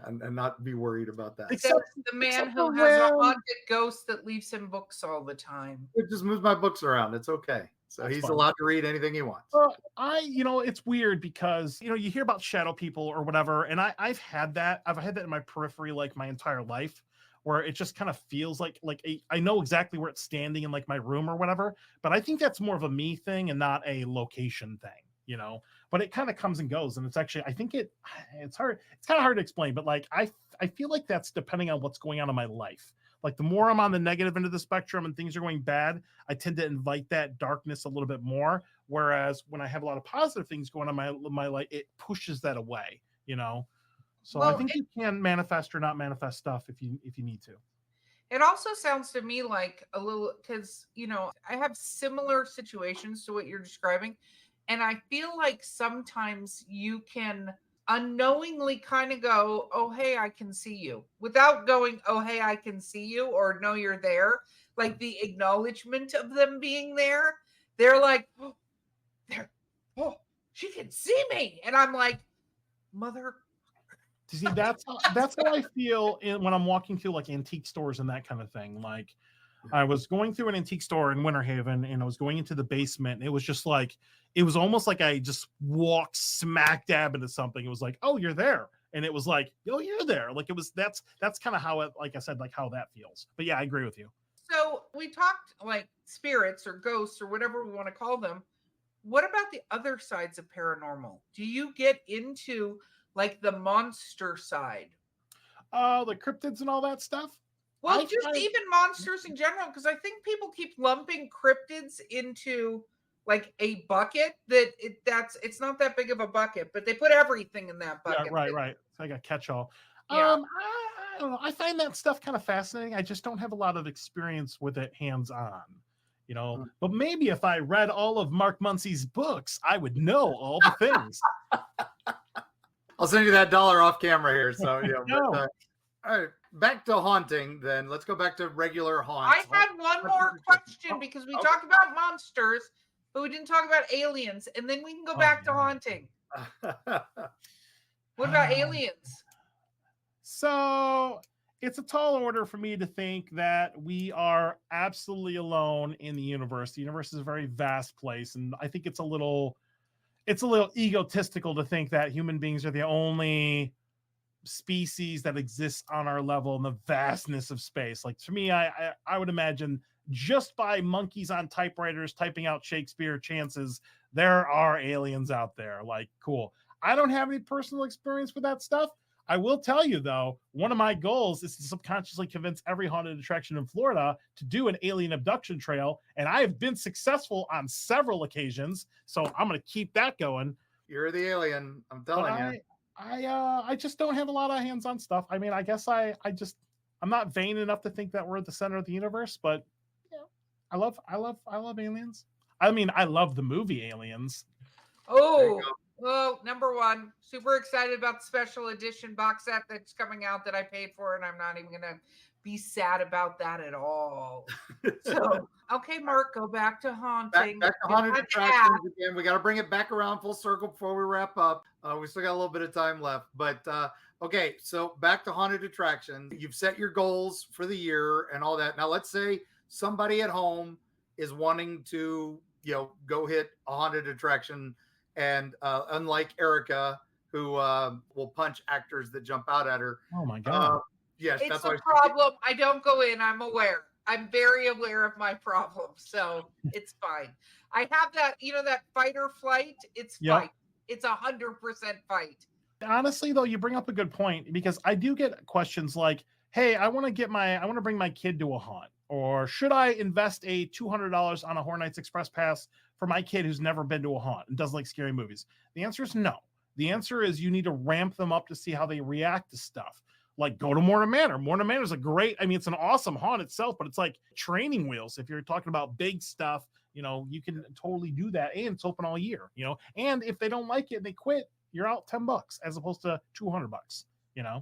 and not be worried about that. Except the man who has a haunted ghost that leaves him books all the time. It just moves my books around. It's okay. So that's he's fun. Allowed to read anything he wants. It's weird because, you hear about shadow people or whatever. And I've had that in my periphery, like my entire life, where it just kind of feels like I know exactly where it's standing in like my room or whatever. But I think that's more of a me thing and not a location thing, but it kind of comes and goes. And it's actually, I think it's hard. It's kind of hard to explain, but like, I feel like that's depending on what's going on in my life. Like the more I'm on the negative end of the spectrum and things are going bad, I tend to invite that darkness a little bit more. Whereas when I have a lot of positive things going on in my life, it pushes that away, So I think you can manifest or not manifest stuff if you need to. It also sounds to me like a little, because, I have similar situations to what you're describing. And I feel like sometimes you can unknowingly kind of go, oh, hey, I can see you, without going, oh, hey, I can see you, or no, you're there. Like the acknowledgement of them being there. They're like, she can see me. And I'm like, mother. See, that's how I feel when I'm walking through like antique stores and that kind of thing. Like, I was going through an antique store in Winter Haven and I was going into the basement. And it was just like, it was almost like I just walked smack dab into something. It was like, oh, you're there. And it was like, oh, you're there. Like it was, that's kind of how it, like I said, like how that feels. But yeah, I agree with you. So we talked like spirits or ghosts or whatever we want to call them. What about the other sides of paranormal? Do you get into like the monster side? The cryptids and all that stuff? Well, even monsters in general, because I think people keep lumping cryptids into like a bucket it's not that big of a bucket, but they put everything in that bucket. Yeah, right. It's like a catch-all. Yeah. I don't know. I find that stuff kind of fascinating. I just don't have a lot of experience with it hands-on, But maybe if I read all of Mark Muncie's books, I would know all the things. I'll send you that $1 off camera here. So No. All right, back to haunting. Then let's go back to regular haunts. I had one more question because we talked about monsters, but we didn't talk about aliens, and then we can go back to haunting. What about aliens? So it's a tall order for me to think that we are absolutely alone in the universe. The universe is a very vast place, and I think it's a little egotistical to think that human beings are the only species that exists on our level in the vastness of space. Like, to me, I would imagine just by monkeys on typewriters typing out Shakespeare chances, there are aliens out there. Like, cool. I don't have any personal experience with that stuff. I will tell you, though, one of my goals is to subconsciously convince every haunted attraction in Florida to do an alien abduction trail, and I have been successful on several occasions, so I'm going to keep that going. You're the alien, I'm telling you. I just don't have a lot of hands-on stuff. I mean, I guess I'm not vain enough to think that we're at the center of the universe, but yeah, I love aliens. I mean, I love the movie Aliens. Oh, well, number one, super excited about the special edition box set that's coming out that I paid for, and I'm not even gonna be sad about that at all. So, okay, Mark, go back to haunting. Back to haunted attractions again. We got to bring it back around full circle before we wrap up. We still got a little bit of time left, but okay. So back to haunted attractions. You've set your goals for the year and all that. Now let's say somebody at home is wanting to, go hit a haunted attraction, and unlike Erica, who will punch actors that jump out at her. Oh my God. Yes, it's a problem. I don't go in. I'm aware. I'm very aware of my problem, so it's fine. I have that, that fight or flight. It's fight. It's 100% fight. Honestly, though, you bring up a good point, because I do get questions like, "Hey, I want to bring my kid to a haunt, or should I invest a $200 on a Horror Nights Express pass for my kid who's never been to a haunt and doesn't like scary movies?" The answer is no. The answer is you need to ramp them up to see how they react to stuff. Like, go to Morna Manor. Morna Manor is it's an awesome haunt itself, but it's like training wheels. If you're talking about big stuff, you can totally do that. And it's open all year, and if they don't like it and they quit, you're out $10 as opposed to $200, Yeah,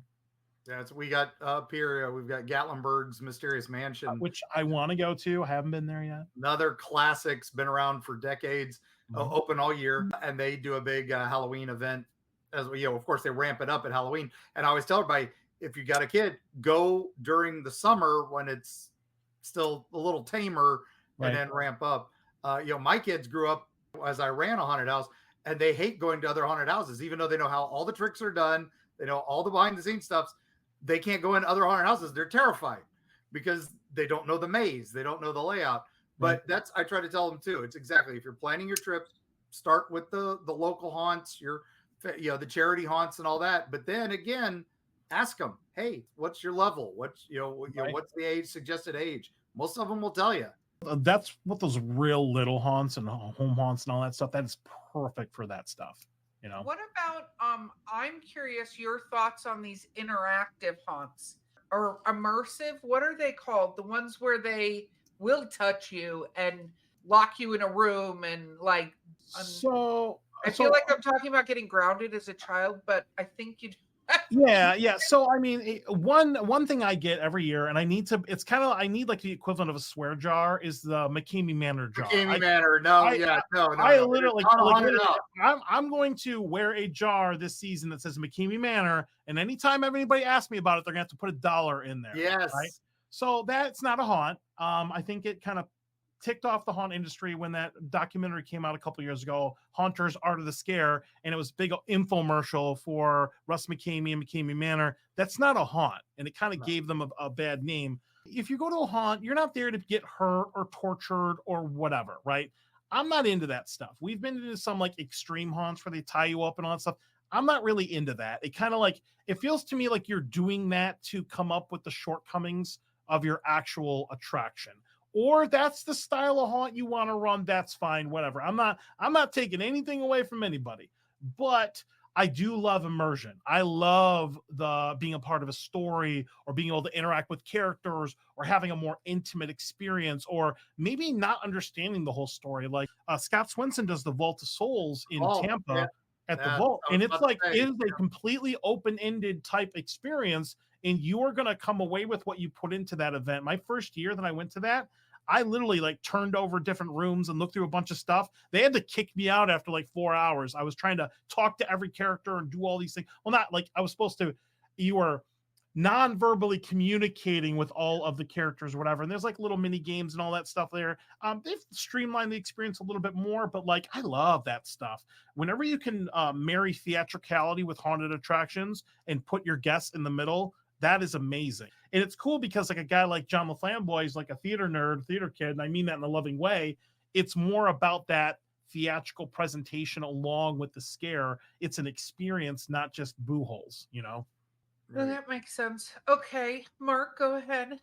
so we got up here, we've got Gatlinburg's Mysterious Mansion, which I want to go to. I haven't been there yet. Another classic's been around for decades, open all year, and they do a big Halloween event. As of course, they ramp it up at Halloween. And I always tell everybody, if you got a kid, go during the summer when it's still a little tamer, and then ramp up. My kids grew up as I ran a haunted house, and they hate going to other haunted houses, even though they know how all the tricks are done. They know all the behind the scenes stuff. They can't go in other haunted houses. They're terrified because they don't know the maze. They don't know the layout. But I try to tell them too. It's exactly, if you're planning your trips, start with the local haunts, the charity haunts and all that. But then again, ask them, hey, what's your level? What's what's the suggested age? Most of them will tell you. That's what those real little haunts and home haunts and all that stuff, that is perfect for that stuff. What about I'm curious your thoughts on these interactive haunts or immersive. What are they called? The ones where they will touch you and lock you in a room and I feel like I'm talking about getting grounded as a child, but I think you yeah. So I mean, one thing I get every year, and I need like the equivalent of a swear jar, is the McKamey Manor jar. Manor. No. I literally, I'm going to wear a jar this season that says McKamey Manor, and anytime anybody asks me about it, they're gonna have to put $1 in there. Yes. Right? So that's not a haunt. I think it kind of ticked off the haunt industry when that documentary came out a couple years ago, Haunters Art of the Scare, and it was a big infomercial for Russ McKamey and McKamey Manor. That's not a haunt, and it kind of gave them a bad name. If you go to a haunt, you're not there to get hurt or tortured or whatever, right? I'm not into that stuff. We've been into some like extreme haunts where they tie you up and all that stuff. I'm not really into that. It kind of it feels to me like you're doing that to come up with the shortcomings of your actual attraction. Or that's the style of haunt you want to run, that's fine, whatever. I'm not taking anything away from anybody, but I do love immersion. I love being a part of a story, or being able to interact with characters, or having a more intimate experience, or maybe not understanding the whole story. Like Scott Swenson does the Vault of Souls in Tampa at the Vault, and it's it is a completely open-ended type experience, and you are going to come away with what you put into that event. My first year that I went to that, I literally turned over different rooms and looked through a bunch of stuff. They had to kick me out after 4 hours. I was trying to talk to every character and do all these things. Well, not I was supposed to. You were non-verbally communicating with all of the characters or whatever. And there's like little mini games and all that stuff there. They've streamlined the experience a little bit more, but like I love that stuff. Whenever you can marry theatricality with haunted attractions and put your guests in the middle, that is amazing. And it's cool because like a guy like John LaFlamboy is like a theater nerd, theater kid, and I mean that in a loving way. It's more about that theatrical presentation along with the scare. It's an experience, not just boo holes, you know? Well, that makes sense. Okay, Mark, go ahead.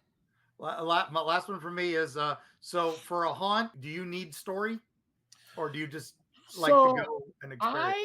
My last one for me is so for a haunt, do you need story, or do you just like to go and experience?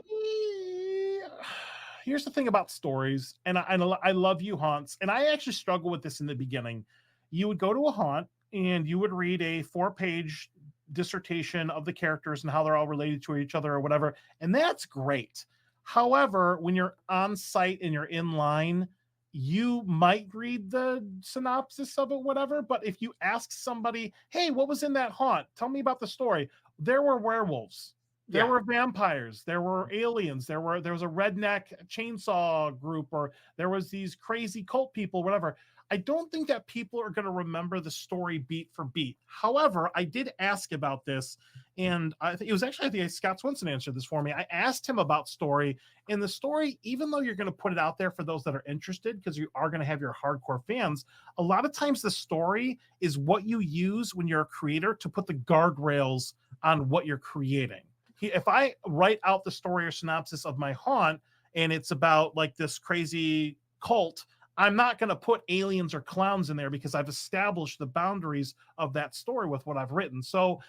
Here's the thing about stories, and I love you haunts, and I actually struggle with this in the beginning. You would go to a haunt and you would read a 4-page dissertation of the characters and how they're all related to each other or whatever, and that's great. However, when you're on site and you're in line, you might read the synopsis of it, whatever. But if you ask somebody, hey, what was in that haunt? Tell me about the story. There were werewolves. There were vampires. There were aliens. There was a redneck chainsaw group, or there was these crazy cult people, whatever. I don't think that people are going to remember the story beat for beat. However, I did ask about this, and I think it was actually Scott Swinson answered this for me. I asked him about story, and the story, even though you're going to put it out there for those that are interested, because you are going to have your hardcore fans, a lot of times the story is what you use when you're a creator to put the guardrails on what you're creating. If I write out the story or synopsis of my haunt and it's about like this crazy cult, I'm not going to put aliens or clowns in there because I've established the boundaries of that story with what I've written. So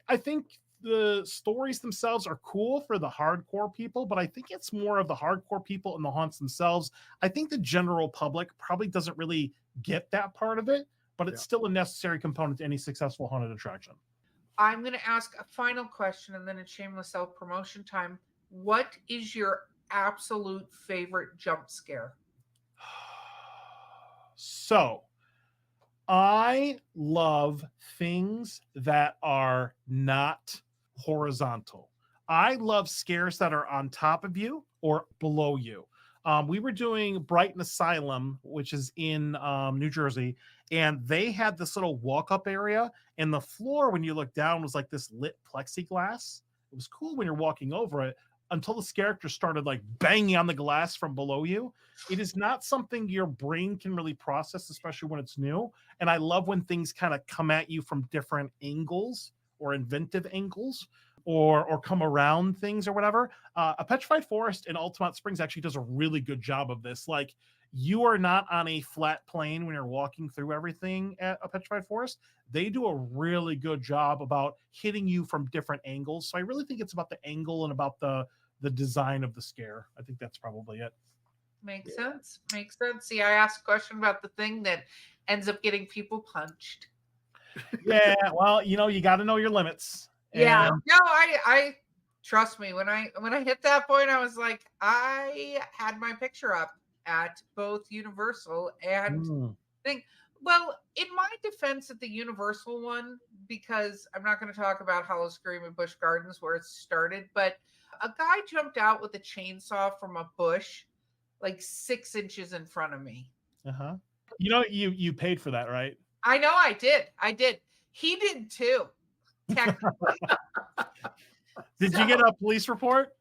I think the stories themselves are cool for the hardcore people, but I think it's more of the hardcore people and the haunts themselves. I think the general public probably doesn't really get that part of it, but it's still a necessary component to any successful haunted attraction. I'm going to ask a final question and then it's shameless self-promotion time. What is your absolute favorite jump scare? So, I love things that are not horizontal. I love scares that are on top of you or below you. We were doing Brighton Asylum, which is in New Jersey, and they had this little walk-up area, and the floor, when you look down, was like this lit plexiglass. It was cool when you're walking over it until the character started like banging on the glass from below you. It is not something your brain can really process, especially when it's new. And I love when things kind of come at you from different angles or inventive angles, or come around things or whatever. A Petrified Forest in Altamont Springs actually does a really good job of this. Like, you are not on a flat plane when you're walking through everything at a Petrified Forest. They do a really good job about hitting you from different angles. So I really think it's about the angle and about the design of the scare. I think that's probably it. Makes sense. Makes sense. See, I asked a question about the thing that ends up getting people punched. Yeah, well, you got to know your limits. Yeah. No, I trust me. When I hit that point, I was like, I had my picture up at both Universal and thing. Well, in my defense at the Universal one, because I'm not going to talk about Hollow Scream and Busch Gardens where it started, but a guy jumped out with a chainsaw from a bush like 6 inches in front of me. Uh-huh. You paid for that, right? I know I did. He did too. Technically. Did you get a police report?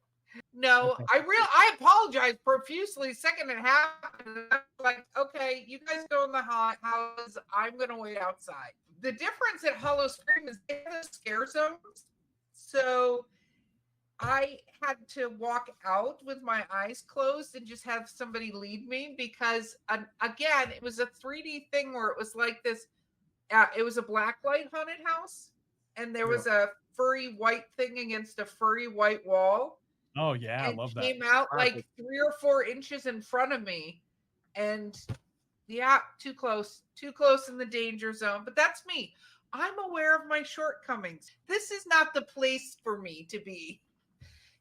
No, I apologize profusely. Second it happened, I was like, okay, you guys go in the house. I'm gonna wait outside. The difference at Hollow Scream is they have scare zones. So I had to walk out with my eyes closed and just have somebody lead me because again, it was a 3D thing where it was like this. It was a blacklight haunted house, and there was a furry white thing against a furry white wall. Oh yeah, I love that. Came out like 3 or 4 inches in front of me, and too close in the danger zone. But that's me. I'm aware of my shortcomings. This is not the place for me to be.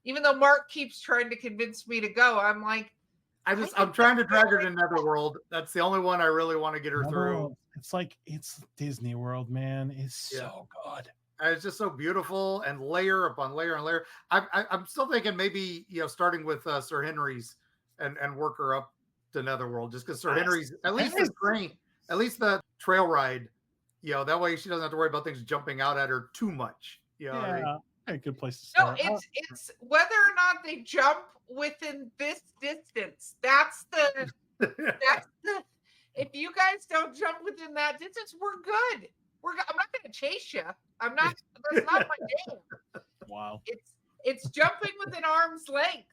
Even though Mark keeps trying to convince me to go, I'm like, I'm trying to drag her to Netherworld. That's the only one I really want to get her through. It's Disney World, man. It's so good. And it's just so beautiful, and layer upon layer and layer. I'm still thinking maybe starting with Sir Henry's and work her up to Netherworld just because Sir Yes. Henry's at least Yes. the trail ride. That way she doesn't have to worry about things jumping out at her too much. Yeah, a good place to No, start. it's whether or not they jump within this distance. That's the if you guys don't jump within that distance, we're good. I'm not going to chase you. I'm not. That's not my game. Wow. It's jumping within arm's length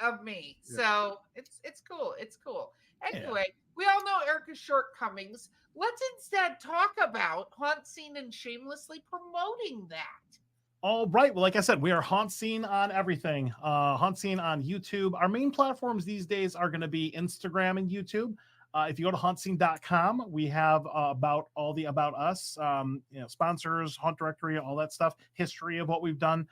of me. So it's cool. It's cool. Anyway, we all know Erica's shortcomings. Let's instead talk about Hauntscene and shamelessly promoting that. All right. Well, like I said, we are Hauntscene on everything. Hauntscene on YouTube. Our main platforms these days are going to be Instagram and YouTube. If you go to hauntscene.com, we have about us, sponsors, haunt directory, all that stuff, history of what we've done.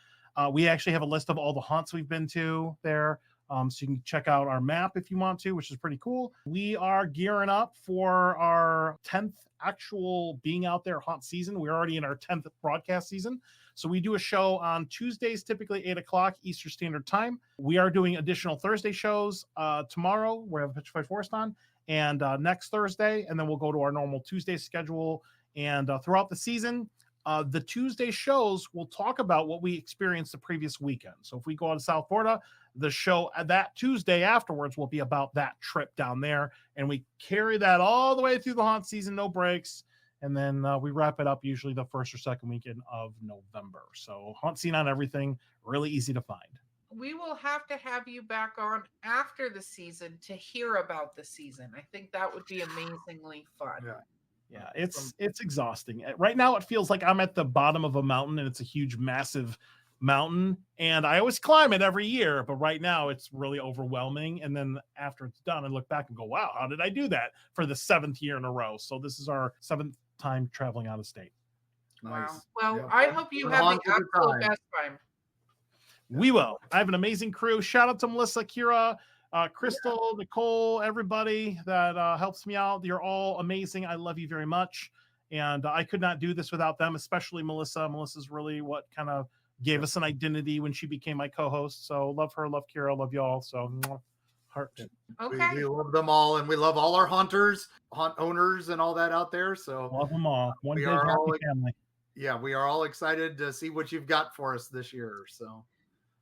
We actually have a list of all the haunts we've been to there. So you can check out our map if you want to, which is pretty cool. We are gearing up for our 10th actual being out there haunt season. We're already in our 10th broadcast season. So we do a show on Tuesdays, typically 8 o'clock Eastern Standard Time. We are doing additional Thursday shows tomorrow. We have Petrified Forest on, and next Thursday, and then we'll go to our normal Tuesday schedule. And throughout the season, the Tuesday shows will talk about what we experienced the previous weekend. So if we go out to South Florida, the show that Tuesday afterwards will be about that trip down there. And we carry that all the way through the haunt season, no breaks. And then we wrap it up usually the first or second weekend of November. So Hauntscene on everything, really easy to find. We will have to have you back on after the season to hear about the season. I think that would be amazingly fun. Yeah, it's exhausting. Right now, it feels like I'm at the bottom of a mountain, and it's a huge, massive mountain. And I always climb it every year, but right now it's really overwhelming. And then after it's done, I look back and go, "Wow, how did I do that for the 7th year in a row?" So this is our 7th time traveling out of state. Wow. Nice. Well, I hope you have the absolute best time. We will. I have an amazing crew. Shout out to Melissa, Kira, Crystal, Nicole, everybody that helps me out. You're all amazing. I love you very much. And I could not do this without them, especially Melissa. Melissa's really what kind of gave us an identity when she became my co-host. So love her, love Kira, love y'all. So heart. Okay. We love them all, and we love all our haunters, haunt owners, and all that out there. So Love them all. One we big are all, happy family. yeah, we are all excited to see what you've got for us this year. So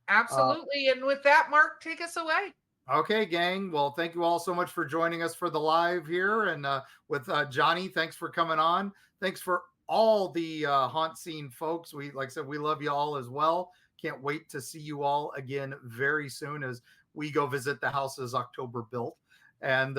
Absolutely. And with that, Mark, take us away. okay, gang. Well, thank you all so much for joining us for the live here. And with Johnny, thanks for coming on. Thanks for all the Hauntscene folks. Like I said, we love you all as well. Can't wait to see you all again very soon as we go visit the houses October built. And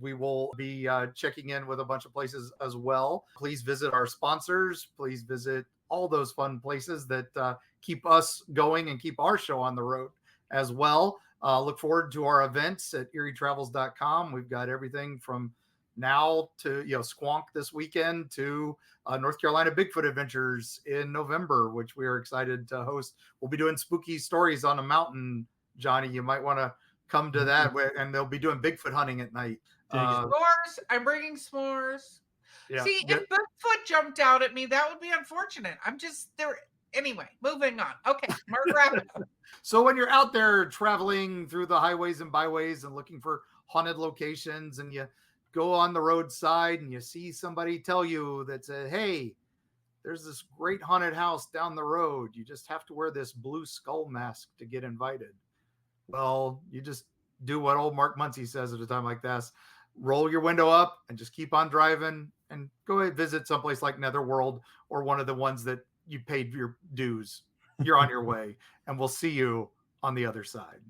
we will be checking in with a bunch of places as well. Please visit our sponsors. Please visit all those fun places that keep us going and keep our show on the road as well. Look forward to our events at eerietravels.com. We've got everything from now to Squonk this weekend to North Carolina Bigfoot Adventures in November, which we are excited to host. We'll be doing spooky stories on a mountain. Johnny, you might want to come to that, and they'll be doing Bigfoot hunting at night. S'mores. I'm bringing s'mores. Yeah. See, if Bigfoot jumped out at me, that would be unfortunate. I'm just there. Anyway, moving on. Okay, Mark, wrap it up. So when you're out there traveling through the highways and byways and looking for haunted locations, and you go on the roadside and you see somebody tell you that says, "Hey, there's this great haunted house down the road. You just have to wear this blue skull mask to get invited." Well, you just do what old Mark Muncie says at a time like this. Roll your window up and just keep on driving and go ahead and visit someplace like Netherworld or one of the ones that you paid your dues. You're on your way, and we'll see you on the other side.